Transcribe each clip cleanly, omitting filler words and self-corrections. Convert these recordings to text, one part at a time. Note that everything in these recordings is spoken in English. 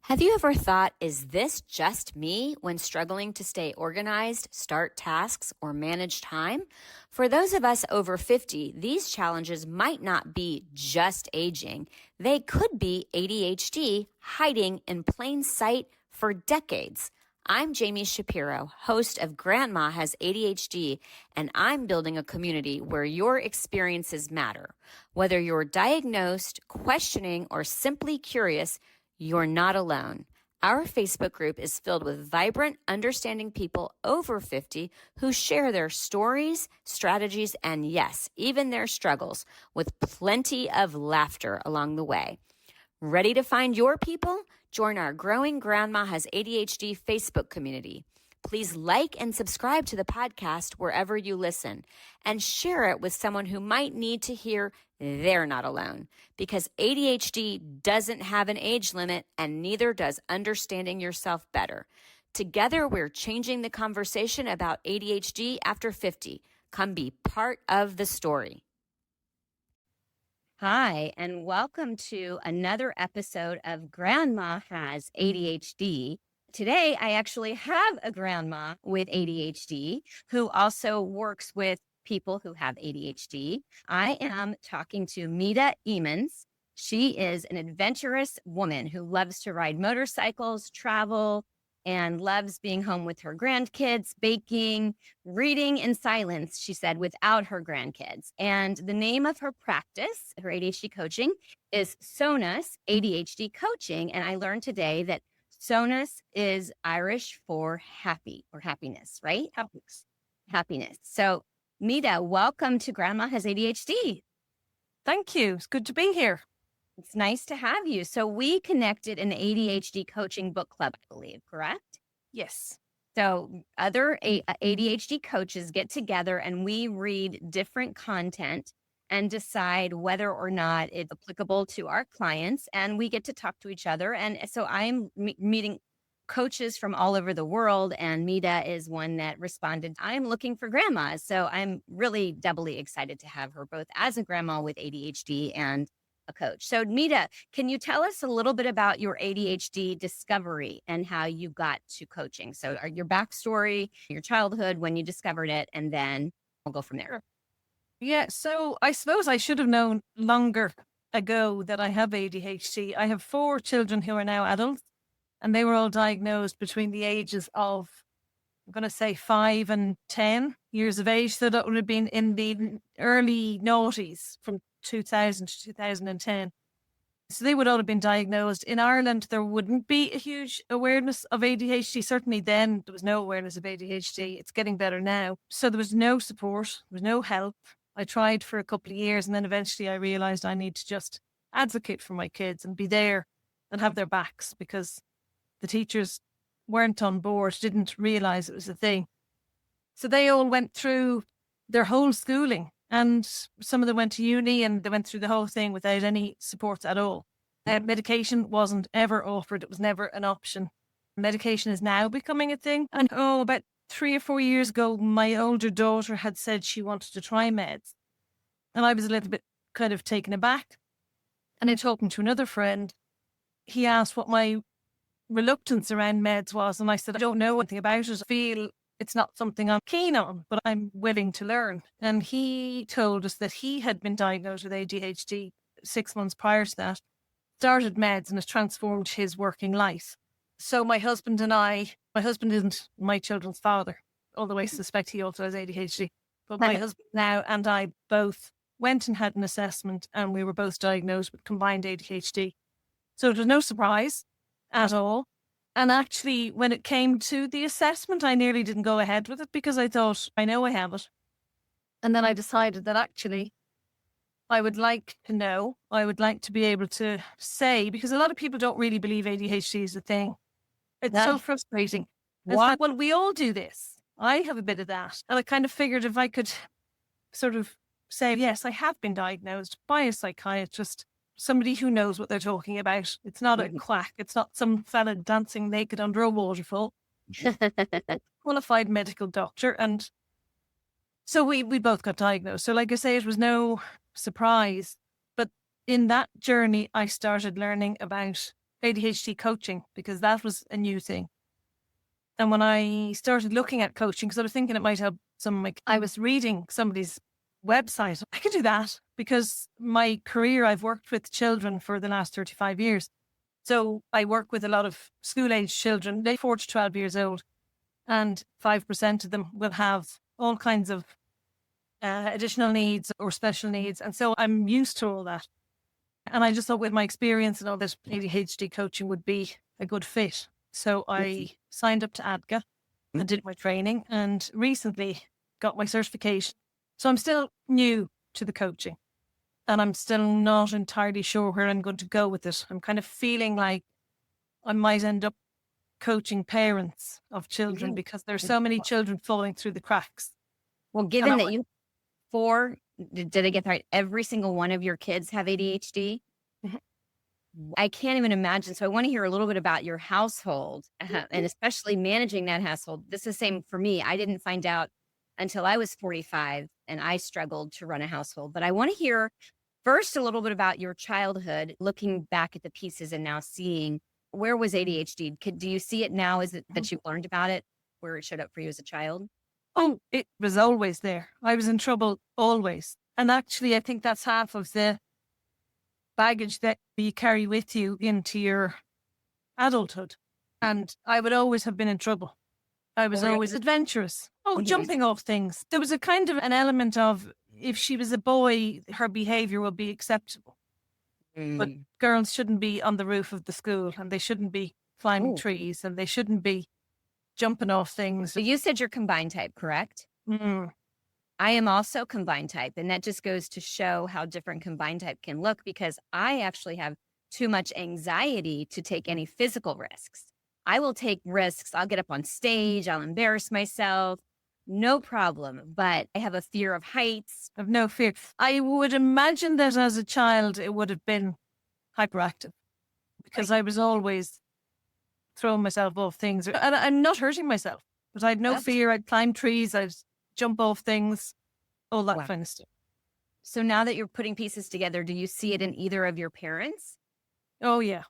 Have you ever thought, is this just me when struggling to stay organized, start tasks, or manage time? For those of us over 50, these challenges might not be just aging. They could be ADHD hiding in plain sight for decades. I'm Jami Shapiro, host of Grandma Has ADHD, and I'm building a community where your experiences matter. Whether you're diagnosed, questioning, or simply curious, you're not alone. Our Facebook group is filled with vibrant, understanding people over 50 who share their stories, strategies, and yes, even their struggles, with plenty of laughter along the way. Ready to find your people? Join our growing Grandma Has ADHD Facebook community. Please like and subscribe to the podcast wherever you listen and share it with someone who might need to hear they're not alone, because ADHD doesn't have an age limit and neither does understanding yourself better. Together, we're changing the conversation about ADHD after 50. Come be part of the story. Hi, and welcome to another episode of Grandma Has ADHD. Today, I actually have a grandma with ADHD who also works with people who have ADHD. I am talking to Mide Emans. She is an adventurous woman who loves to ride motorcycles, travel, and loves being home with her grandkids, baking, reading in silence, she said, without her grandkids. And the name of her practice, her ADHD coaching, is Sonus ADHD Coaching. And I learned today that Sonus is Irish for happy or happiness, right? Happiness. So, Mide, welcome to Grandma Has ADHD. Thank you. It's good to be here. It's nice to have you. So we connected in the ADHD coaching book club, I believe, correct? Yes. So other ADHD coaches get together and we read different content and decide whether or not it's applicable to our clients. And we get to talk to each other. And so I'm meeting coaches from all over the world, and Mide is one that responded, I'm looking for grandmas. So I'm really doubly excited to have her both as a grandma with ADHD and a coach. So Mide, can you tell us a little bit about your ADHD discovery and how you got to coaching? So your backstory, your childhood, when you discovered it, and then we'll go from there. Yeah. So I suppose I should have known longer ago that I have ADHD. I have 4 children who are now adults, and they were all diagnosed between the ages of, I'm going to say 5 and 10 years of age. So that would have been in the early noughties from 2000 to 2010. So they would all have been diagnosed. In Ireland, there wouldn't be a huge awareness of ADHD. Certainly then, there was no awareness of ADHD. It's getting better now. So there was no support. There was no help. I tried for a couple of years, and then eventually I realized I need to just advocate for my kids and be there and have their backs, because the teachers weren't on board, didn't realize it was a thing. So they all went through their whole schooling, and some of them went to uni, and they went through the whole thing without any supports at all. Medication wasn't ever offered. It was never an option. Medication is now becoming a thing. And about 3 or 4 years ago, my older daughter had said she wanted to try meds. And I was a little bit kind of taken aback. And in talking to another friend, he asked what my reluctance around meds was. And I said, I don't know anything about it. I feel it's not something I'm keen on, but I'm willing to learn. And he told us that he had been diagnosed with ADHD 6 months prior to that, started meds, and has transformed his working life. So my husband isn't my children's father, although I suspect he also has ADHD. But my husband now and I both went and had an assessment, and we were both diagnosed with combined ADHD. So it was no surprise at all. And actually, when it came to the assessment, I nearly didn't go ahead with it because I thought, I know I have it. And then I decided that actually I would like to know, I would like to be able to say, because a lot of people don't really believe ADHD is a thing. It's so frustrating. Well, we all do this. I have a bit of that. And I kind of figured if I could sort of say, yes, I have been diagnosed by a psychiatrist, somebody who knows what they're talking about. It's not a quack. It's not some fella dancing naked under a waterfall. Qualified medical doctor. And so we both got diagnosed. So like I say, it was no surprise. But in that journey, I started learning about ADHD coaching because that was a new thing. And when I started looking at coaching, because I was thinking it might help some, I was reading somebody's website. I could do that because my career, I've worked with children for the last 35 years. So I work with a lot of school-age children, they're 4 to 12 years old, and 5% of them will have all kinds of additional needs or special needs. And so I'm used to all that. And I just thought with my experience and all this, ADHD coaching would be a good fit. So I signed up to ADGA and did my training and recently got my certification. So I'm still new to the coaching and I'm still not entirely sure where I'm going to go with it. I'm kind of feeling like I might end up coaching parents of children because there's so many children falling through the cracks. Well, given that you did I get that right? Every single one of your kids have ADHD? I can't even imagine. So I want to hear a little bit about your household and especially managing that household. This is the same for me. I didn't find out until I was 45 and I struggled to run a household. But I want to hear first a little bit about your childhood, looking back at the pieces and now seeing where was ADHD? Do you see it now? Is it that you learned about it, where it showed up for you as a child? Oh, it was always there. I was in trouble always. And actually, I think that's half of the baggage that you carry with you into your adulthood. And I would always have been in trouble. I was always adventurous. Jumping off things. There was a kind of an element of if she was a boy, her behavior would be acceptable. But girls shouldn't be on the roof of the school and they shouldn't be climbing trees and they shouldn't be jumping off things. So you said you're combined type, correct? I am also combined type. And that just goes to show how different combined type can look because I actually have too much anxiety to take any physical risks. I will take risks. I'll get up on stage. I'll embarrass myself. No problem. But I have a fear of heights. I have no fear. I would imagine that as a child, it would have been hyperactive because I was always throwing myself off things. And I'm not hurting myself, but I had no fear. I'd climb trees. I'd jump off things, all that kind of stuff. So now that you're putting pieces together, do you see it in either of your parents? Oh, yeah.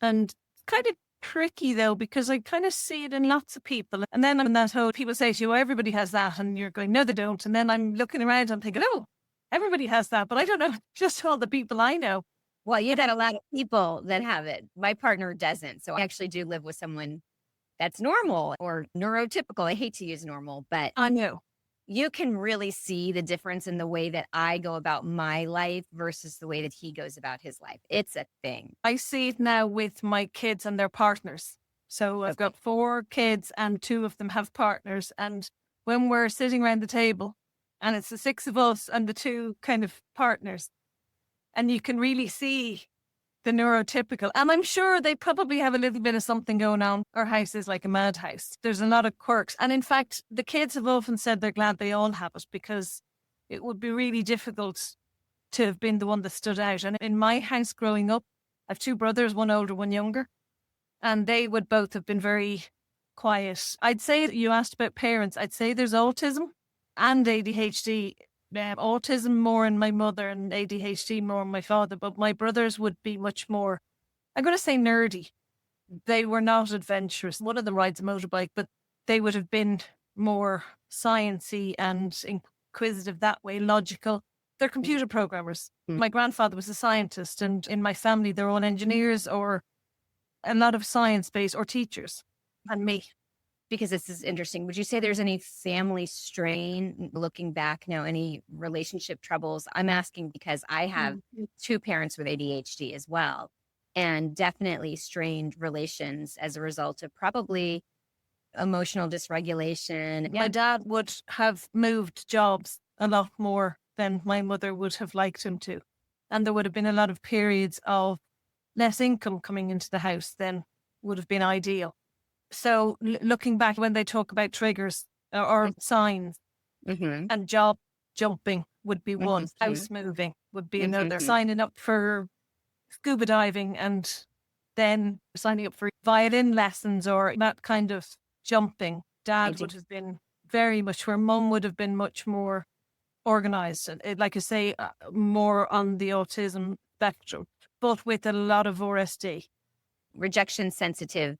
And kind of tricky, though, because I kind of see it in lots of people. And then in that whole, people say to you, oh, everybody has that. And you're going, no, they don't. And then I'm looking around, I'm thinking, oh, everybody has that. But I don't know, just all the people I know. Well, you've got a lot of people that have it. My partner doesn't. So I actually do live with someone that's normal or neurotypical. I hate to use normal, but I know. You can really see the difference in the way that I go about my life versus the way that he goes about his life. It's a thing. I see it now with my kids and their partners. So I've got 4 kids and 2 of them have partners. And when we're sitting around the table and it's the 6 of us and the 2 kind of partners, and you can really see the neurotypical. And I'm sure they probably have a little bit of something going on. Our house is like a madhouse. There's a lot of quirks. And in fact, the kids have often said they're glad they all have it because it would be really difficult to have been the one that stood out. And in my house growing up, I have 2 brothers, one older, one younger. And they would both have been very quiet. I'd say, you asked about parents, I'd say there's autism and ADHD. Autism more in my mother and ADHD more in my father, but my brothers would be much more, I'm going to say nerdy. They were not adventurous. One of them rides a motorbike, but they would have been more sciencey and inquisitive that way, logical. They're computer programmers. My grandfather was a scientist, and in my family, they're all engineers or a lot of science-based or teachers, and me. Because this is interesting. Would you say there's any family strain looking back now, any relationship troubles? I'm asking because I have 2 parents with ADHD as well, and definitely strained relations as a result of probably emotional dysregulation. My dad would have moved jobs a lot more than my mother would have liked him to. And there would have been a lot of periods of less income coming into the house than would have been ideal. So looking back when they talk about triggers or signs and job jumping would be one, house moving would be another, signing up for scuba diving and then signing up for violin lessons or that kind of jumping. Dad would have been very much where mum would have been much more organized. And like I say, more on the autism spectrum. but with a lot of RSD. Rejection sensitive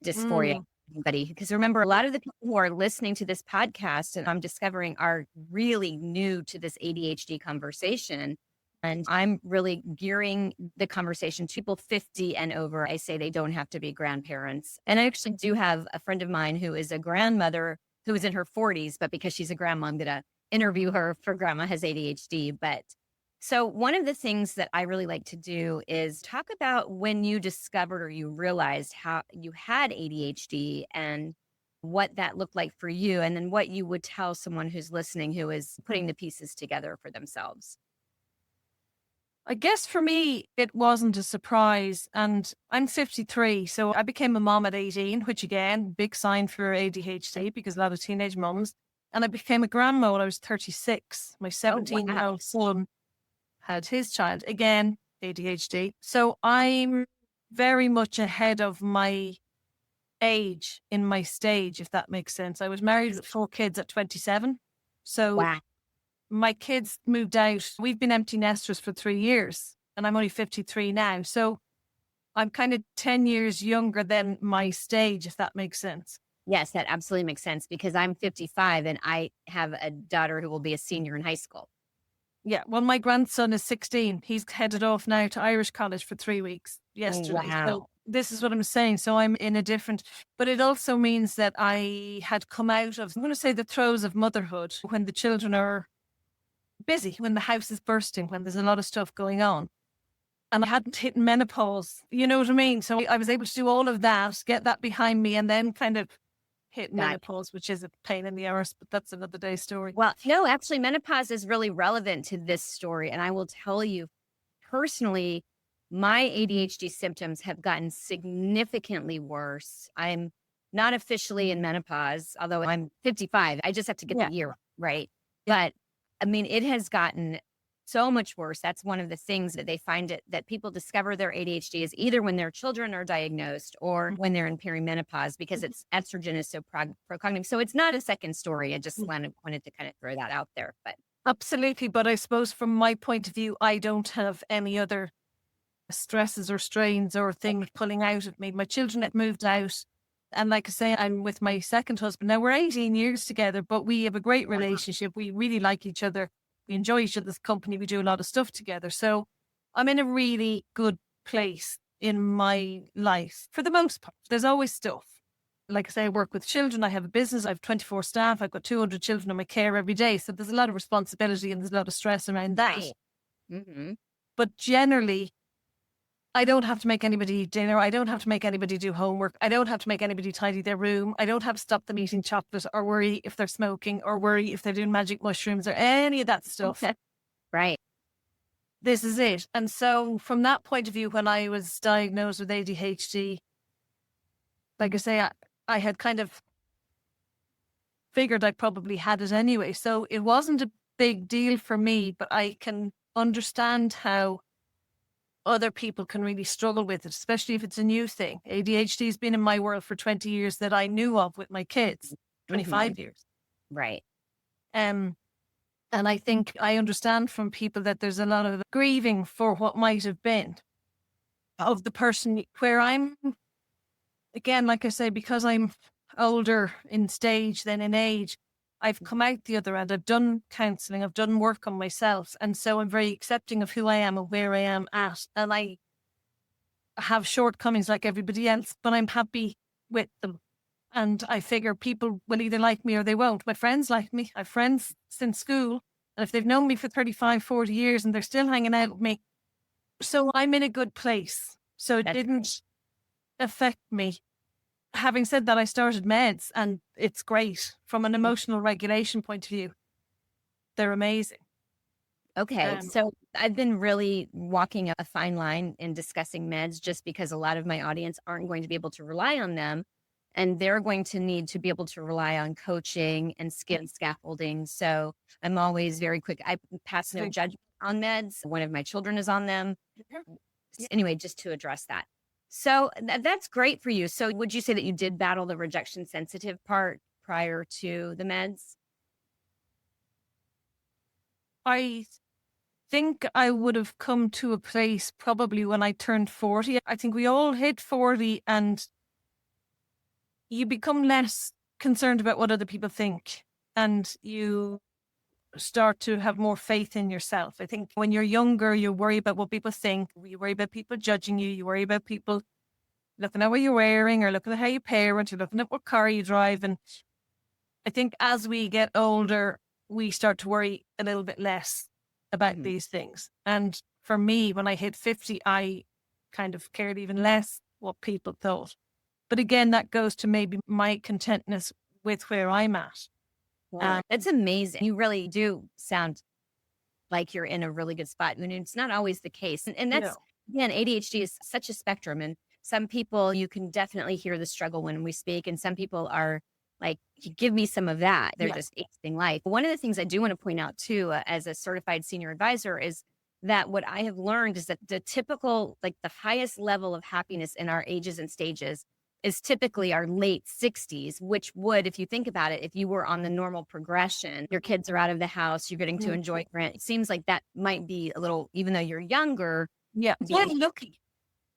dysphoria. Anybody, because remember, a lot of the people who are listening to this podcast and I'm discovering are really new to this ADHD conversation. And I'm really gearing the conversation to people 50 and over. I say they don't have to be grandparents. And I actually do have a friend of mine who is a grandmother who is in her 40s, but because she's a grandma, I'm going to interview her for Grandma Has ADHD. But so one of the things that I really like to do is talk about when you discovered or you realized how you had ADHD and what that looked like for you, and then what you would tell someone who's listening who is putting the pieces together for themselves. I guess for me, it wasn't a surprise. And I'm 53, so I became a mom at 18, which again, big sign for ADHD because a lot of teenage moms. And I became a grandma when I was 36. My 17-year-old son had his child, again, ADHD. So I'm very much ahead of my age in my stage, if that makes sense. I was married with 4 kids at 27. So my kids moved out. We've been empty nesters for 3 years and I'm only 53 now. So I'm kind of 10 years younger than my stage, if that makes sense. Yes, that absolutely makes sense because I'm 55 and I have a daughter who will be a senior in high school. Yeah, well, my grandson is 16. He's headed off now to Irish college for 3 weeks yesterday. Wow. So this is what I'm saying. So I'm in a different, but it also means that I had come out of, I'm going to say, the throes of motherhood when the children are busy, when the house is bursting, when there's a lot of stuff going on. And I hadn't hit menopause, you know what I mean? So I was able to do all of that, get that behind me, and then kind of hit menopause, which is a pain in the arse, but that's another day's story. Well, no, actually, menopause is really relevant to this story. And I will tell you personally, my ADHD symptoms have gotten significantly worse. I'm not officially in menopause, although I'm 55. I just have to get the year right. But I mean, it has gotten so much worse. That's one of the things that they find it that people discover their ADHD is either when their children are diagnosed or when they're in perimenopause because it's estrogen is so procognitive. So it's not a second story. I just wanted to kind of throw that out there. But absolutely. But I suppose from my point of view, I don't have any other stresses or strains or things pulling out of me. My children have moved out. And like I say, I'm with my second husband. Now we're 18 years together, but we have a great relationship. We really like each other. We enjoy each other's company. We do a lot of stuff together. So I'm in a really good place in my life for the most part. There's always stuff. Like I say, I work with children. I have a business. I have 24 staff. I've got 200 children in my care every day. So there's a lot of responsibility and there's a lot of stress around that. Mm-hmm. But generally, I don't have to make anybody eat dinner. I don't have to make anybody do homework. I don't have to make anybody tidy their room. I don't have to stop them eating chocolate or worry if they're smoking or worry if they're doing magic mushrooms or any of that stuff. Right. This is it. And so from that point of view, when I was diagnosed with ADHD, like I say, I had kind of figured I probably had it anyway. So it wasn't a big deal for me, but I can understand how other people can really struggle with it, especially if it's a new thing. ADHD has been in my world for 20 years that I knew of with my kids, 25 years. Right. And I think I understand from people that there's a lot of grieving for what might have been of the person where I'm, again, like I say, because I'm older in stage than in age, I've come out the other end. I've done counselling. I've done work on myself. And so I'm very accepting of who I am and where I am at. And I have shortcomings like everybody else, but I'm happy with them. And I figure people will either like me or they won't. My friends like me. I have friends since school. And if they've known me for 35, 40 years and they're still hanging out with me. So I'm in a good place. So it didn't affect me. Having said that, I started meds and it's great from an emotional regulation point of view. They're amazing. Okay. So I've been really walking a fine line in discussing meds just because a lot of my audience aren't going to be able to rely on them. And they're going to need to be able to rely on coaching and skill scaffolding. So I'm always very quick. I pass no judgment on meds. One of my children is on them. Anyway, just to address that. So that's great for you. So would you say that you did battle the rejection sensitive part prior to the meds? I think I would have come to a place probably when I turned 40. I think we all hit 40 and you become less concerned about what other people think, and you start to have more faith in yourself. I think when you're younger, you worry about what people think. You worry about people judging you. You worry about people looking at what you're wearing or looking at how you parent or looking at what car you drive. And I think as we get older, we start to worry a little bit less about these things. And for me, when I hit 50, I kind of cared even less what people thought. But again, that goes to maybe my contentness with where I'm at. It's amazing. You really do sound like you're in a really good spot. And it's not always the case. And that's, again, ADHD is such a spectrum. And some people, you can definitely hear the struggle when we speak. And some people are like, give me some of that. They're just acing life. One of the things I do want to point out too, as a certified senior advisor, is that what I have learned is that the typical, like the highest level of happiness in our ages and stages is typically our late 60s, which would, if you think about it, if you were on the normal progression, your kids are out of the house, you're getting to enjoy grant. It seems like that might be a little, even though you're younger. Yeah. Well, lucky.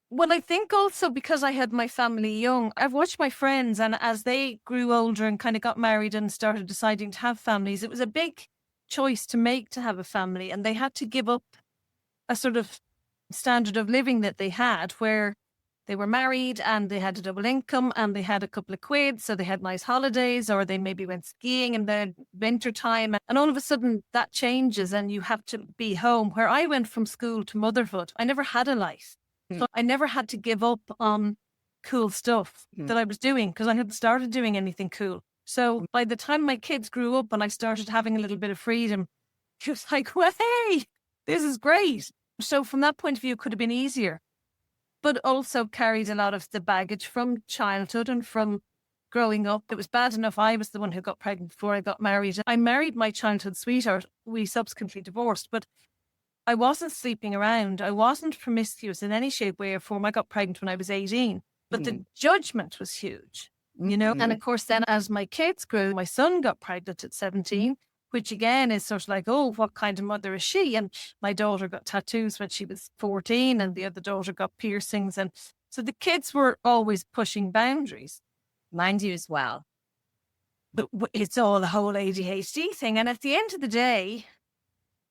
Well, I think also because I had my family young, I've watched my friends, and as they grew older and kind of got married and started deciding to have families, it was a big choice to make to have a family. And they had to give up a sort of standard of living that they had where they were married and they had a double income and they had a couple of quid. So they had nice holidays, or they maybe went skiing in the winter time. And all of a sudden that changes and you have to be home. Where I went from school to motherhood, I never had a life. So I never had to give up on cool stuff that I was doing because I hadn't started doing anything cool. So by the time my kids grew up and I started having a little bit of freedom, it was like, well, hey, this is great. So from that point of view, it could have been easier, but also carried a lot of the baggage from childhood and from growing up. It was bad enough I was the one who got pregnant before I got married. I married my childhood sweetheart. We subsequently divorced, but I wasn't sleeping around. I wasn't promiscuous in any shape, way, or form. I got pregnant when I was 18, but the judgment was huge, you know? And of course, then as my kids grew, my son got pregnant at 17, which again is sort of like, oh, what kind of mother is she? And my daughter got tattoos when she was 14 and the other daughter got piercings. And so the kids were always pushing boundaries. Mine do as well. But it's all the whole ADHD thing. And at the end of the day,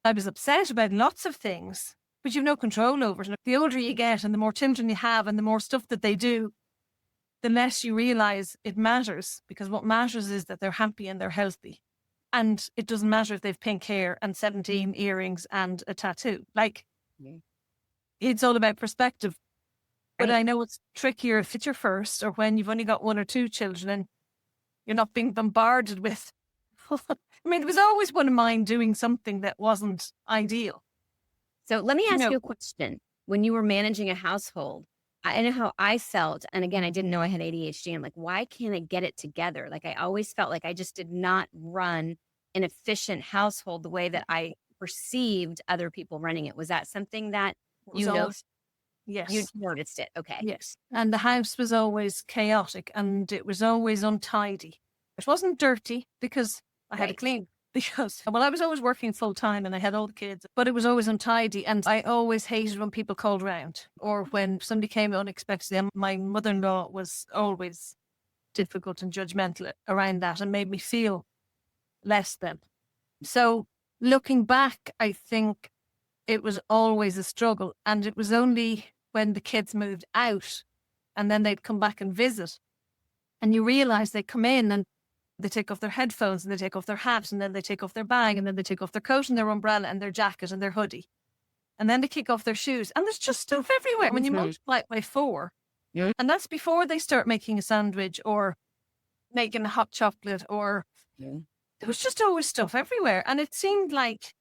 I was upset about lots of things, but you've no control over it. And the older you get and the more children you have and the more stuff that they do, the less you realize it matters, because what matters is that they're happy and they're healthy. And it doesn't matter if they've pink hair and 17 earrings and a tattoo. Like, it's all about perspective. But I know it's trickier if it's your first or when you've only got one or two children and you're not being bombarded with. I mean, there was always one of mine doing something that wasn't ideal. So let me ask you a question. When you were managing a household, I know how I felt. And again, I didn't know I had ADHD. I'm like, why can't I get it together? Like, I always felt like I just did not run an efficient household the way that I perceived other people running it. Was that something that you noticed? Yes. You noticed it. Okay. Yes. And the house was always chaotic and it was always untidy. It wasn't dirty because I had to clean, because, well, I was always working full time and I had all the kids, but it was always untidy. And I always hated when people called around or when somebody came unexpectedly. And my mother-in-law was always difficult and judgmental around that and made me feel less than. So looking back, I think it was always a struggle. And it was only when the kids moved out and then they'd come back and visit and you realize they come in and they take off their headphones and they take off their hat and then they take off their bag and then they take off their coat and their umbrella and their jacket and their hoodie. And then they kick off their shoes and there's just stuff everywhere. When you multiply it by 4, and that's before they start making a sandwich or making a hot chocolate or there was just always stuff everywhere. And it seemed like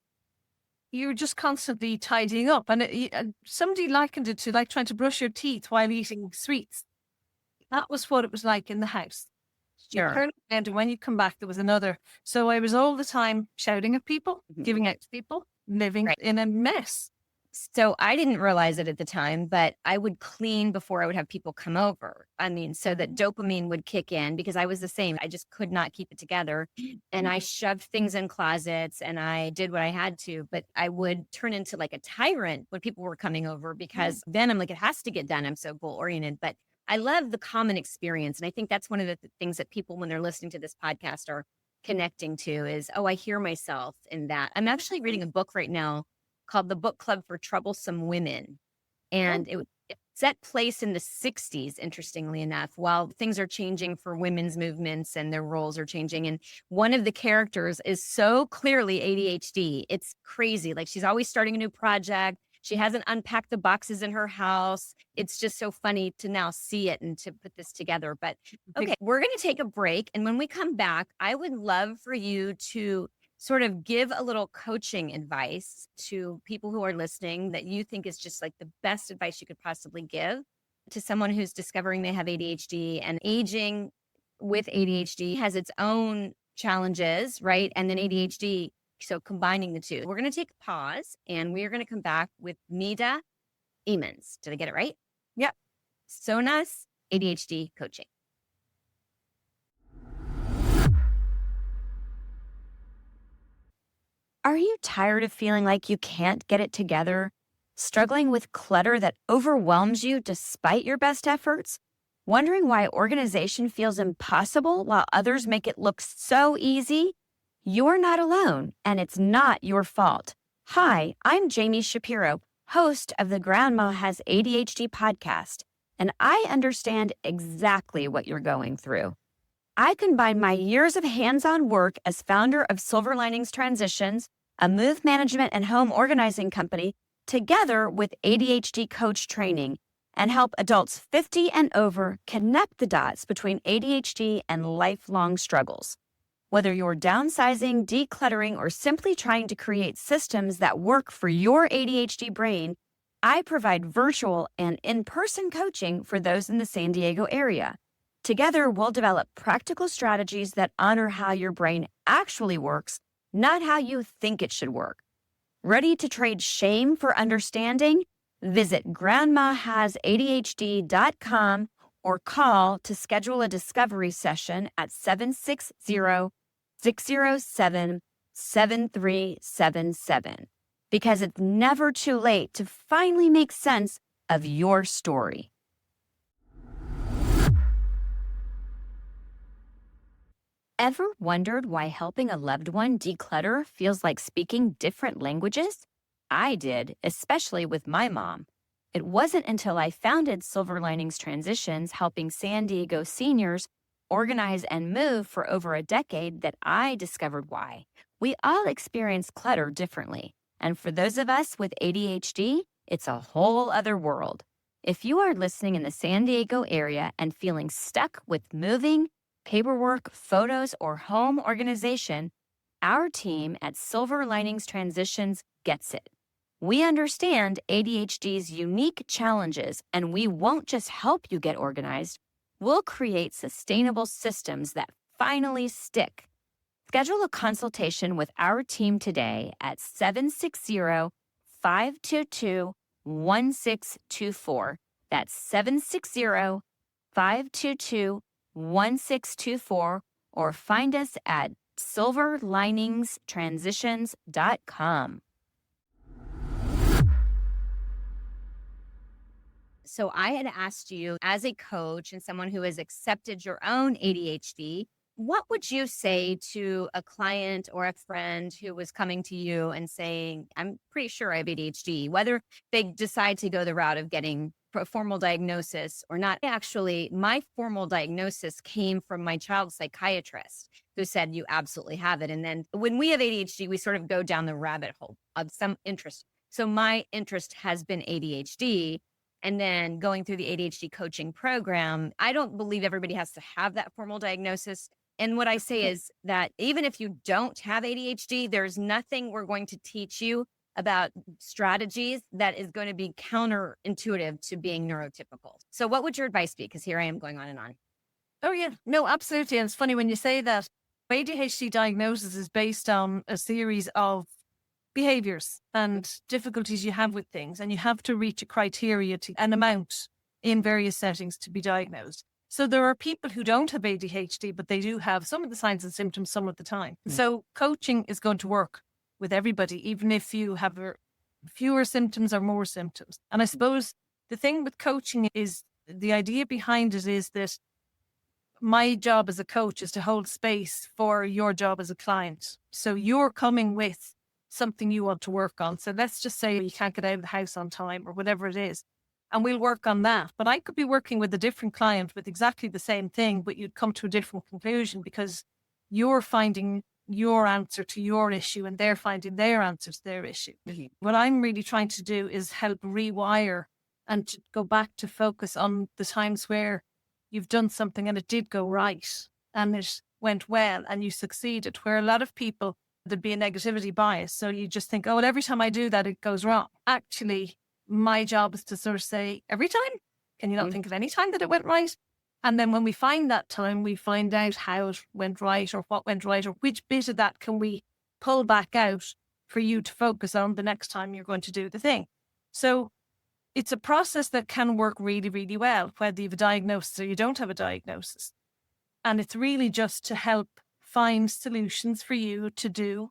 you're just constantly tidying up. And somebody likened it to like trying to brush your teeth while eating sweets. That was what it was like in the house. You turn around and when you come back, there was another. So I was all the time shouting at people, giving out to people, living in a mess. So I didn't realize it at the time, but I would clean before I would have people come over. I mean, so that dopamine would kick in because I was the same. I just could not keep it together. And I shoved things in closets and I did what I had to, but I would turn into like a tyrant when people were coming over because then I'm like, it has to get done. I'm so goal oriented, but I love the common experience. And I think that's one of the things that people, when they're listening to this podcast, are connecting to is, oh, I hear myself in that. I'm actually reading a book right now called The Book Club for Troublesome Women. And it set place in the 60s, interestingly enough, while things are changing for women's movements and their roles are changing. And one of the characters is so clearly ADHD. It's crazy. Like she's always starting a new project. She hasn't unpacked the boxes in her house. It's just so funny to now see it and to put this together. But okay, we're going to take a break. And when we come back, I would love for you to sort of give a little coaching advice to people who are listening that you think is just like the best advice you could possibly give to someone who's discovering they have ADHD. And aging with ADHD has its own challenges, right? And then ADHD. So combining the two. We're going to take a pause and we are going to come back with Mide Emans. Did I get it right? Yep. Sona's ADHD coaching. Are you tired of feeling like you can't get it together? Struggling with clutter that overwhelms you despite your best efforts? Wondering why organization feels impossible while others make it look so easy? You're not alone, and it's not your fault. Hi, I'm Jami Shapiro, host of the Grandma Has ADHD podcast, and I understand exactly what you're going through. I combine my years of hands-on work as founder of Silver Linings Transitions, a move management and home organizing company, together with ADHD coach training, and help adults 50 and over connect the dots between ADHD and lifelong struggles. Whether you're downsizing, decluttering, or simply trying to create systems that work for your ADHD brain, I provide virtual and in-person coaching for those in the San Diego area. Together, we'll develop practical strategies that honor how your brain actually works, not how you think it should work. Ready to trade shame for understanding? Visit grandmahasadhd.com or call to schedule a discovery session at 760-607-7377. Because it's never too late to finally make sense of your story. Ever wondered why helping a loved one declutter feels like speaking different languages? I did, especially with my mom. It wasn't until I founded Silver Linings Transitions, helping San Diego seniors organize and move for over a decade, that I discovered why. We all experience clutter differently. And for those of us with ADHD, it's a whole other world. If you are listening in the San Diego area and feeling stuck with moving, paperwork, photos, or home organization, our team at Silver Linings Transitions gets it. We understand ADHD's unique challenges, and we won't just help you get organized, we'll create sustainable systems that finally stick. Schedule a consultation with our team today at 760-522-1624. That's 760-522-1624, or find us at silverliningstransitions.com. So I had asked you, as a coach and someone who has accepted your own ADHD, what would you say to a client or a friend who was coming to you and saying, I'm pretty sure I have ADHD, whether they decide to go the route of getting a formal diagnosis or not? Actually, my formal diagnosis came from my child psychiatrist, who said, you absolutely have it. And then when we have ADHD, we sort of go down the rabbit hole of some interest. So my interest has been ADHD. And then going through the ADHD coaching program, I don't believe everybody has to have that formal diagnosis. And what I say is that even if you don't have ADHD, there's nothing we're going to teach you about strategies that is going to be counterintuitive to being neurotypical. So what would your advice be? Because here I am going on and on. Oh, yeah. No, absolutely. And it's funny when you say that. ADHD diagnosis is based on a series of behaviors and difficulties you have with things, and you have to reach a criteria to an amount in various settings to be diagnosed. So there are people who don't have ADHD, but they do have some of the signs and symptoms some of the time. So coaching is going to work with everybody, even if you have fewer symptoms or more symptoms. And I suppose the thing with coaching is the idea behind it is that my job as a coach is to hold space for your job as a client. So you're coming with something you want to work on. So let's just say you can't get out of the house on time or whatever it is, and we'll work on that. But I could be working with a different client with exactly the same thing, but you'd come to a different conclusion because you're finding your answer to your issue and they're finding their answer to their issue. Mm-hmm. What I'm really trying to do is help rewire and to go back to focus on the times where you've done something and it did go right and it went well and you succeeded, where a lot of people, there'd be a negativity bias. So you just think, oh, well, every time I do that, it goes wrong. Actually, my job is to sort of say, every time, can you not think of any time that it went right? And then when we find that time, we find out how it went right or what went right or which bit of that can we pull back out for you to focus on the next time you're going to do the thing. So it's a process that can work really, really well, whether you have a diagnosis or you don't have a diagnosis. And it's really just to help find solutions for you to do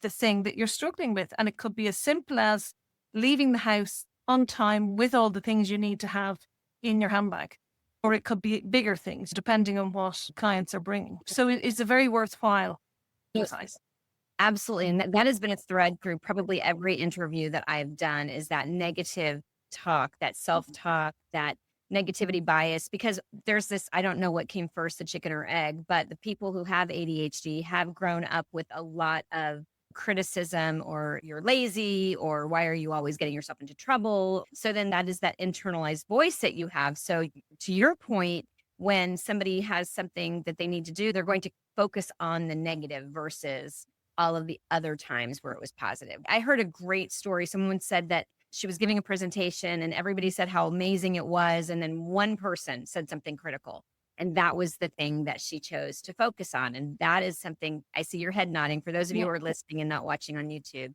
the thing that you're struggling with. And it could be as simple as leaving the house on time with all the things you need to have in your handbag. Or it could be bigger things, depending on what clients are bringing. So it's a very worthwhile exercise. Absolutely. And that has been a thread through probably every interview that I've done is that negative talk, that self-talk, that negativity bias, because there's this, I don't know what came first, the chicken or egg, but the people who have ADHD have grown up with a lot of criticism or you're lazy or why are you always getting yourself into trouble? So then that is that internalized voice that you have. So to your point, when somebody has something that they need to do, they're going to focus on the negative versus all of the other times where it was positive. I heard a great story. Someone said that she was giving a presentation and everybody said how amazing it was. And then one person said something critical. And that was the thing that she chose to focus on. And that is something, I see your head nodding. For those of you who are listening and not watching on YouTube,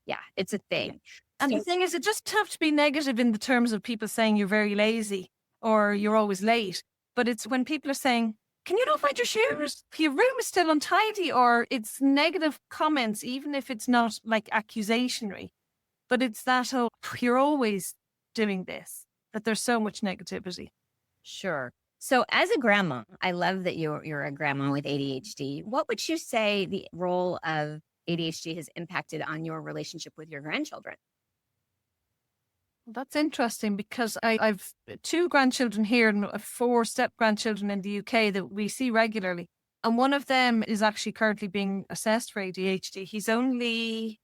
yeah, it's a thing. And the thing is, it just have to be negative in the terms of people saying you're very lazy or you're always late. But it's when people are saying, can you not find your shoes? Your room is still untidy, or it's negative comments, even if it's not like accusatory. But it's that, oh, you're always doing this, that there's so much negativity. Sure. So as a grandma, I love that you're a grandma with ADHD. What would you say the role of ADHD has impacted on your relationship with your grandchildren? That's interesting because I've 2 grandchildren here and 4 step-grandchildren in the UK that we see regularly. And one of them is actually currently being assessed for ADHD. He's only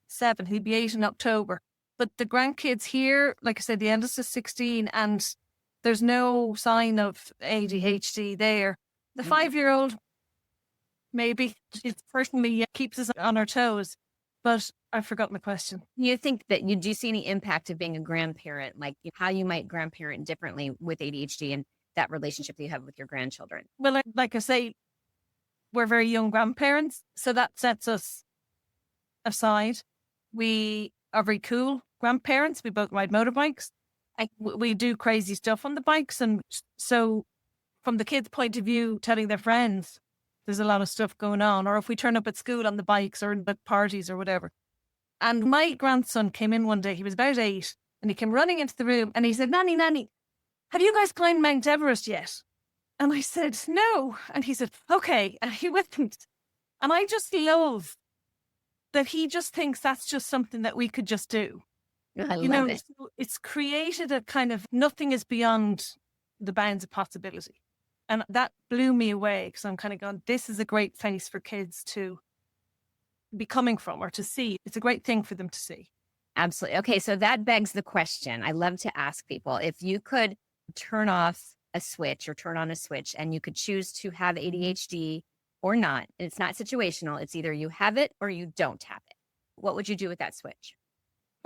7. He'll be 8 in October. But the grandkids here, like I said, the eldest is 16 and there's no sign of ADHD there. The 5-year-old, maybe, it certainly keeps us on our toes. But I forgot my question. You think that do you see any impact of being a grandparent, like how you might grandparent differently with ADHD and that relationship that you have with your grandchildren? Well, like I say, we're very young grandparents, so that sets us aside. We are very cool grandparents. We both ride motorbikes. We do crazy stuff on the bikes. And so from the kids' point of view, telling their friends, there's a lot of stuff going on. Or if we turn up at school on the bikes or in the parties or whatever. And my grandson came in one day, he was about 8, and he came running into the room and he said, Nanny, have you guys climbed Mount Everest yet? And I said, no. And he said, okay. And he went, and I just love that he just thinks that's just something that we could just do. I love it. It's created a kind of nothing is beyond the bounds of possibility. And that blew me away because I'm kind of going, this is a great place for kids to be coming from or to see. It's a great thing for them to see. Absolutely. Okay, so that begs the question. I love to ask people, if you could turn off a switch or turn on a switch and you could choose to have ADHD or not, and it's not situational, it's either you have it or you don't have it, what would you do with that switch?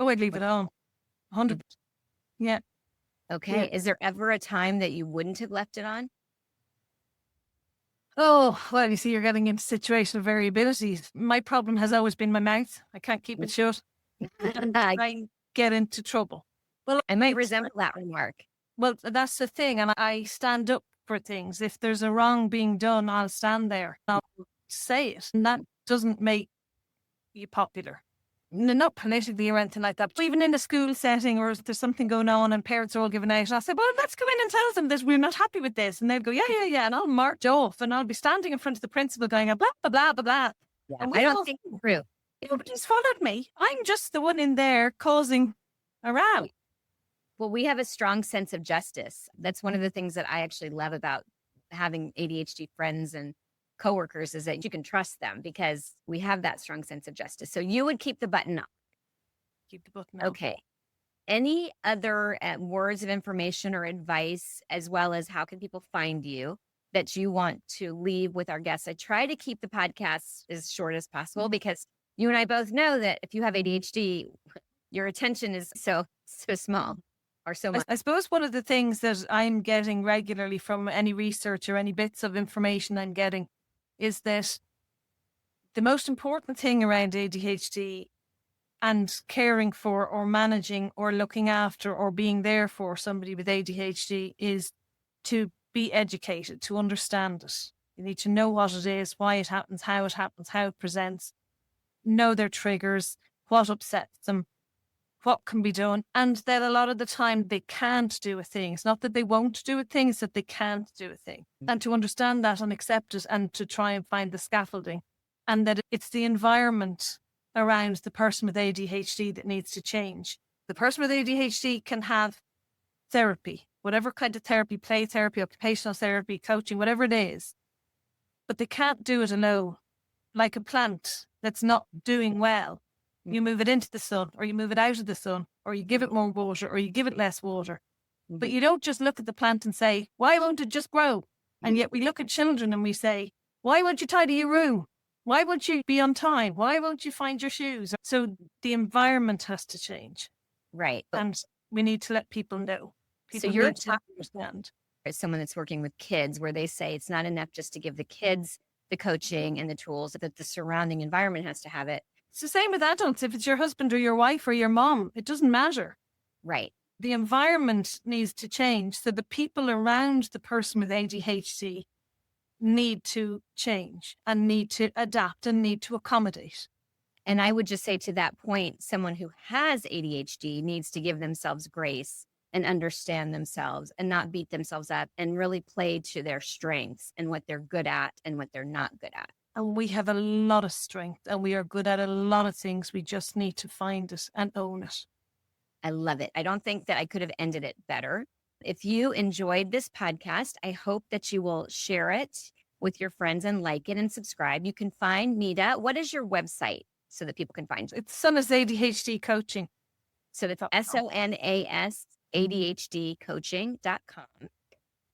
Oh, I'd leave it on. 100%. Yeah. Okay. Yeah. Is there ever a time that you wouldn't have left it on? Oh, well, you see, you're getting into situational variability. My problem has always been my mouth. I can't keep it shut. And I get into trouble. Well, I might resemble that remark. Well, that's the thing. And I stand up for things. If there's a wrong being done, I'll stand there. I'll say it. And that doesn't make you popular. Not politically or anything like that, but even in a school setting, or if there's something going on and parents are all giving out, I'll say, well, let's go in and tell them that we're not happy with this. And they'll go, yeah. And I'll march off and I'll be standing in front of the principal going, blah, blah, blah, blah, blah. Yeah, And I don't think it's true. Nobody's followed me. I'm just the one in there causing a row. Well, we have a strong sense of justice. That's one of the things that I actually love about having ADHD friends and coworkers, is that you can trust them because we have that strong sense of justice. So you would keep the button up. Keep the button up. Okay. Any other words of information or advice, as well as how can people find you, that you want to leave with our guests? I try to keep the podcast as short as possible because you and I both know that if you have ADHD, your attention is so small or so much. I suppose one of the things that I'm getting regularly from any research or any bits of information I'm getting is that the most important thing around ADHD and caring for or managing or looking after or being there for somebody with ADHD is to be educated, to understand it. You need to know what it is, why it happens, how it presents, know their triggers, what upsets them, what can be done, and that a lot of the time they can't do a thing. It's not that they won't do a thing, it's that they can't do a thing. And to understand that and accept it and to try and find the scaffolding, and that it's the environment around the person with ADHD that needs to change. The person with ADHD can have therapy, whatever kind of therapy, play therapy, occupational therapy, coaching, whatever it is, but they can't do it alone. Like a plant that's not doing well, you move it into the sun, or you move it out of the sun, or you give it more water, or you give it less water. But you don't just look at the plant and say, why won't it just grow? And yet we look at children and we say, why won't you tidy your room? Why won't you be on time? Why won't you find your shoes? So the environment has to change. Right. And we need to let people know. People so you're need to understand. As someone that's working with kids, where they say it's not enough just to give the kids the coaching and the tools, that the surrounding environment has to have it. It's the same with adults. If it's your husband or your wife or your mom, it doesn't matter. Right. The environment needs to change. So the people around the person with ADHD need to change and need to adapt and need to accommodate. And I would just say to that point, someone who has ADHD needs to give themselves grace and understand themselves and not beat themselves up and really play to their strengths and what they're good at and what they're not good at. And we have a lot of strength and we are good at a lot of things. We just need to find it and own it. I love it. I don't think that I could have ended it better. If you enjoyed this podcast, I hope that you will share it with your friends and like it and subscribe. You can find Mide. What is your website so that people can find you? It's Sonas ADHD Coaching. So that's SONAS ADHDcoaching.com.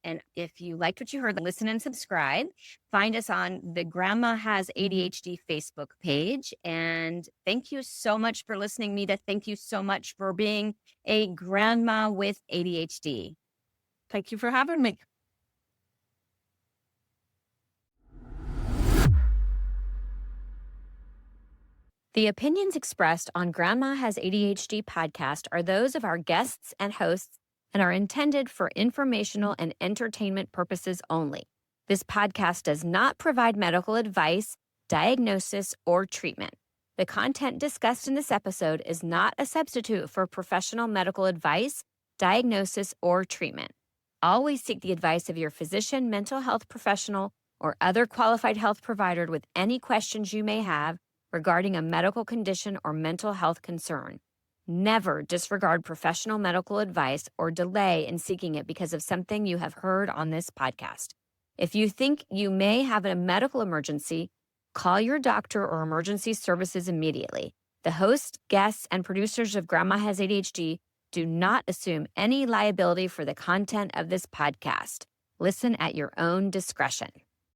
And if you liked what you heard, listen and subscribe. Find us on the Grandma Has ADHD Facebook page. And thank you so much for listening, Mide. Thank you so much for being a grandma with ADHD. Thank you for having me. The opinions expressed on Grandma Has ADHD podcast are those of our guests and hosts and are intended for informational and entertainment purposes only. This podcast does not provide medical advice, diagnosis, or treatment. The content discussed in this episode is not a substitute for professional medical advice, diagnosis, or treatment. Always seek the advice of your physician, mental health professional, or other qualified health provider with any questions you may have regarding a medical condition or mental health concern. Never disregard professional medical advice or delay in seeking it because of something you have heard on this podcast. If you think you may have a medical emergency, call your doctor or emergency services immediately. The host, guests, and producers of Grandma Has ADHD do not assume any liability for the content of this podcast. Listen at your own discretion.